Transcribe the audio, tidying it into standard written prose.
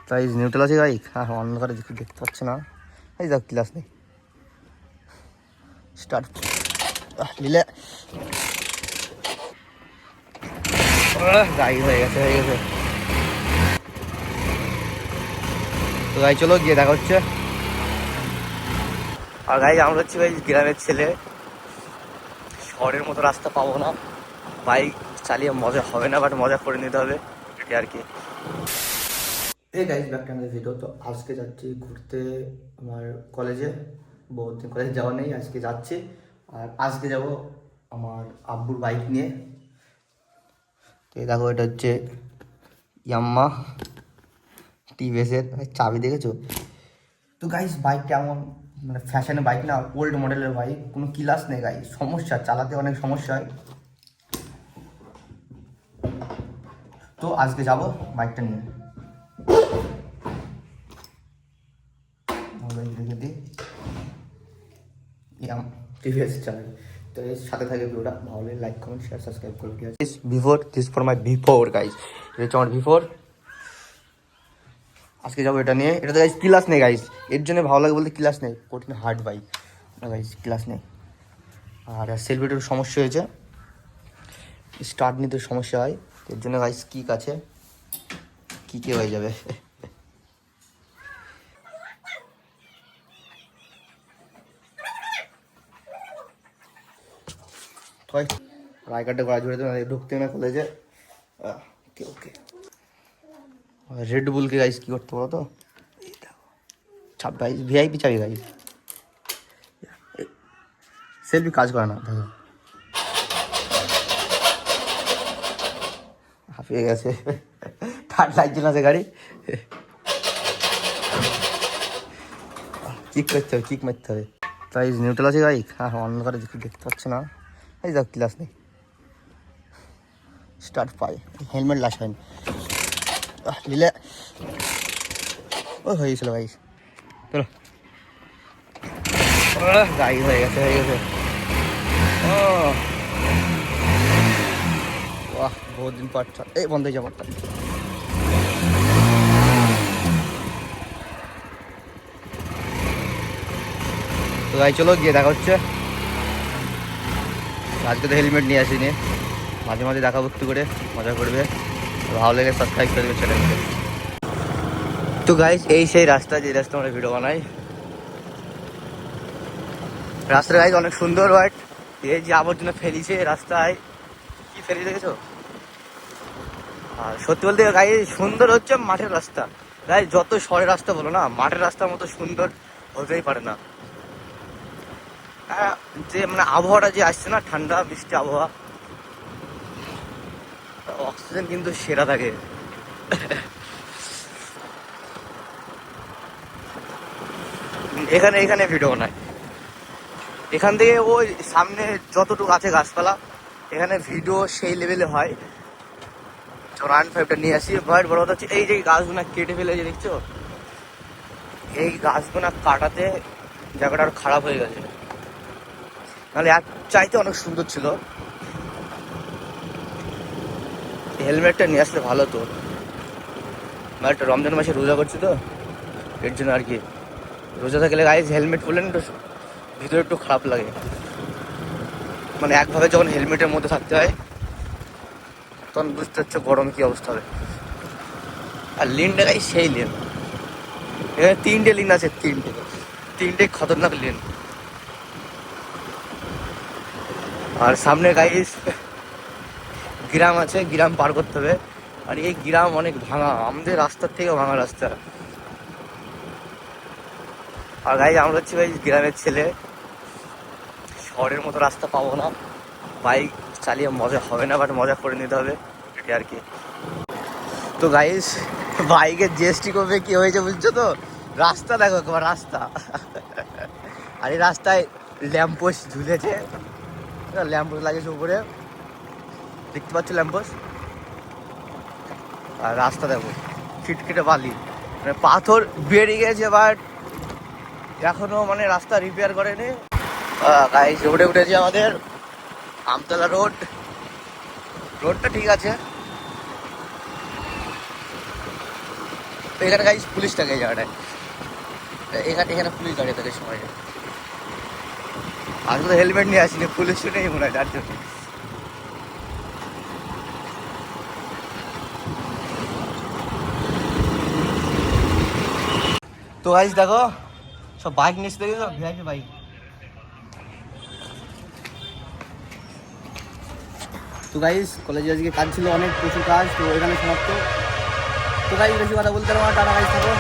তাই নিউট্রাল আছে বাইক, হ্যাঁ অন্ধকারে দেখতে পাচ্ছি না। এই যাক ক্লাস নেই, স্টার্ট নিলে গাড়ি হয়ে গেছে তো গাড়ি চলো গিয়ে দেখা হচ্ছে। আর গাড়ি আমরা হচ্ছে ভাই গ্রামের ছেলে, শহরের মতো রাস্তা পাবো না, বাইক চালিয়ে মজা হবে না, বাট মজা করে নিতে হবে এটা আর কি। এই গাইজ ব্যাক টু আমাদের ভিডিও। তো আজকে যাচ্ছি ঘুরতে আমার কলেজে, বহুত দিন কলেজে যাওয়া নেই, আজকে যাচ্ছি। আর আজকে যাব আমার আব্বুর বাইক নিয়ে। তো এই দেখো এটা হচ্ছে ইয়াম্মা টিভিএসের, চাবি দেখেছো তো গাইজ। বাইকটা এমন মানে ফ্যাশনের বাইক না, ওল্ড মডেলের বাইক, কোনো ক্লাস নেই গাইজ, সমস্যা, চালাতে অনেক সমস্যা হয়। তো আজকে যাব বাইকটা নিয়ে। রেখে দিই টিভিএস চ্যানেল। তো এর সাথে থাকে ভিডিওটা ভালো লাগলে লাইক কমেন্ট শেয়ার সাবস্ক্রাইব করবে। ঠিক আছে, before this for my before guys, এটা হচ্ছে আমার বিফোর। আজকে যাবো এটা নিয়ে। এটা তো গাইজ ক্লাস নেই গাইজ, এর জন্য ভালো লাগে বলতে, ক্লাস নেই, কঠিন হার্ড বাইক গাইজ, ক্লাস নেই। আর সেলফিটার সমস্যা হয়েছে, স্টার্ট নিতে সমস্যা হয়, এর জন্য গাইজ কিক আছে, কিকে হয়ে যাবে। আই কার্ডে করা জুড়ে ঢুকতে না কলেজে। ওকে ওকে, রেড বুলকে গাইজ কী করতে বলো তো, গাইজ ভিআইপি চাবি গাইজ, সেলফি কাজ করে না দেখো, হাঁপিয়ে গেছে, ঠাট লাগছে না সে গাড়ি, কিক করতে হবে, কিক মারতে হবে। তাই নিউট্রাল আছে বাইক, হ্যাঁ অন্ধকারে দেখতে পাচ্ছি না। এই যাক ক্লাস নেই, স্টার্ট পাই, হেলমেট লাস হয়নি নিলে ও হয়ে গেছিলো ভাই। চলো গাড়ি হয়ে গেছে ও বাহ, বহুত দিন পর এই বন্ধ হয়ে যাবারটা। তো গাড়ি চলো গিয়ে দেখা হচ্ছে। আজকে তো হেলমেট নিয়ে আসিনি, মাঝে মাঝে দেখাবো একটু করে, মজা করবে, ভালো লেগে সাবস্ক্রাইব করে দেবে চ্যানেলকে। তো গাইস এই সেই রাস্তা, যে রাস্তা আমরা ভিডিও বানাই, রাস্তাটা গাইজ অনেক সুন্দর, বাট এই যে আবর্জনা ফেলিছে রাস্তায়, কি ফেলি দেখেছো। আর সত্যি বলতে গাইজ সুন্দর হচ্ছে মাঠের রাস্তা, গাইজ যত শহরের রাস্তা বলো না, মাঠের রাস্তার মতো সুন্দর হতেই পারে না। যে মানে আবহাওয়াটা যে আসছে না, ঠান্ডা বৃষ্টি আবহাওয়া, অক্সিজেন কিন্তু সেরা থাকে। এখানে ভিডিও বানায়, এখান থেকে ওই সামনে যতটুকু আছে গাছপালা, এখানে ভিডিও সেই লেভেলে হয়। R15টা নিয়ে আসি, বাট বড় কথা হচ্ছে এই যে গাছগুলো কেটে ফেলে যে দেখছো, এই গাছগুলো কাটাতে জায়গাটা আরো খারাপ হয়ে গেছে, নাহলে এক চাইতে অনেক সুন্দর ছিল। হেলমেটটা নিয়ে আসলে ভালো তো, বাট রমজান মাসে রোজা করছি তো, এর জন্য আর কি। রোজা থাকলে গাইজ হেলমেট পরলেন একটু ভিতরে একটু খারাপ লাগে, মানে একভাবে যখন হেলমেটের মধ্যে থাকতে হয় তখন বুঝতে হচ্ছে গরম কি অবস্থা হবে। আর লিনটা গাইজ সেই লিন, এখানে 3টে লিন আছে, 3টে খতরনাক লিন। আর সামনে গাইজ গ্রাম আছে, গ্রাম পার করতে হবে, আর এই গ্রাম অনেক ভাঙা, আমাদের রাস্তার থেকেও ভাঙা রাস্তা। আর গাইজ আমরা হচ্ছে ভাই গ্রামের ছেলে, শহরের মতো রাস্তা পাবো না, বাইক চালিয়ে মজা হবে না, বাট মজা করে নিতে হবে এটা আর কি। তো গাইজ বাইকের জিএসটি করবে কি হয়েছে বুঝছো তো, রাস্তা দেখো একবার রাস্তা, আর এই রাস্তায় ল্যাম্পোস্ট ঝুলেছে, ল্যাম্পোস্ট লাগিয়েছে উপরে, দেখতে পাচ্ছ ল্যাম্পোস্ট। আর রাস্তা দেখো খিটখিটে বালি, মানে পাথর বেরিয়ে গেছে, বাট এখনো মানে রাস্তা রিপেয়ার করেনি। গাইজ রোডে উঠেছে আমাদের আমতলা রোডটা ঠিক আছে, এখানে গাইজ পুলিশ থাকে এই জায়গাটায়, এখানে পুলিশ দাঁড়িয়ে থাকে সময়। আমি তো হেলমেট নিয়ে আসিনি, পুলিশও নেই মনে হয় যার জন্য। তো গাইজ দেখো সব বাইক নিয়ে এসে দেখি, সব ভিআইপি বাইক। তো গাইজ কলেজে আজকে কাজ ছিল অনেক, প্রচুর কাজ, তো এখানে সমাপ্ত। তো গাইজ বেশি কথা বলতে পারবো না, টাটা গাইজ থাকো।